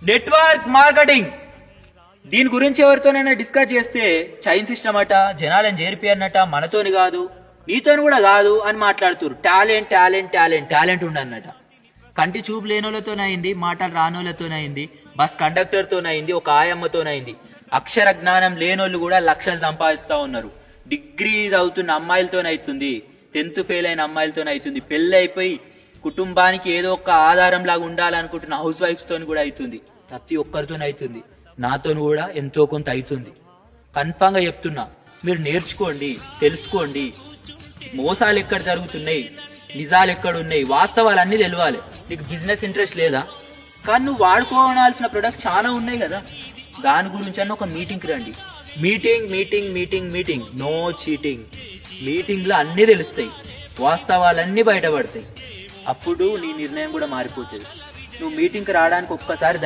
Network marketing దీని గురించి ఎవరితోనైనా డిస్కస్ చేస్తే చైన్ సిస్టమ్ అట, జనాలను చేరిపోయారనట, మనతోని కాదు నీతోని కూడా కాదు అని మాట్లాడుతున్నారు. టాలెంట్ టాలెంట్ టాలెంట్ టాలెంట్ ఉండన్నట. కంటి చూపు లేనోళ్ళతోనైంది, మాటలు రానోళ్ళతోనైంది, బస్ కండక్టర్తోనైంది, ఒక ఆయమ్మతోనైంది. అక్షర జ్ఞానం లేనోళ్ళు కూడా లక్షలు సంపాదిస్తూ ఉన్నారు. డిగ్రీ చదువుతున్న అమ్మాయిలతోనైతుంది, 10th ఫెయిల్ అయిన అమ్మాయిలతోనైతుంది, పెళ్ళి అయిపోయి కుటుంబానికి ఏదో ఒక ఆధారం లాగా ఉండాలనుకుంటున్న హౌస్ వైఫ్స్ తోని కూడా అవుతుంది. ప్రతి ఒక్కరితోనే అవుతుంది. నాతోని కూడా ఎంతో కొంత అవుతుంది. కన్ఫామ్ గా చెప్తున్నా, మీరు నేర్చుకోండి, తెలుసుకోండి. మోసాలు ఎక్కడ జరుగుతున్నాయి, నిజాలు ఎక్కడున్నాయి, వాస్తవాలన్నీ తెలియాలి. నీకు బిజినెస్ ఇంట్రెస్ట్ లేదా? కానీ నువ్వు వాడుకోవాల్సిన ప్రొడక్ట్స్ చాలా ఉన్నాయి కదా, దాని గురించి అన్న ఒక మీటింగ్కి రండి. Meeting meeting meeting meeting, no cheating. Meeting లో అన్ని తెలుస్తాయి, వాస్తవాలన్నీ బయటపడతాయి. అప్పుడు నీ నిర్ణయం కూడా మారిపోతుంది. నువ్వు మీటింగ్కి రావడానికి ఒక్కసారి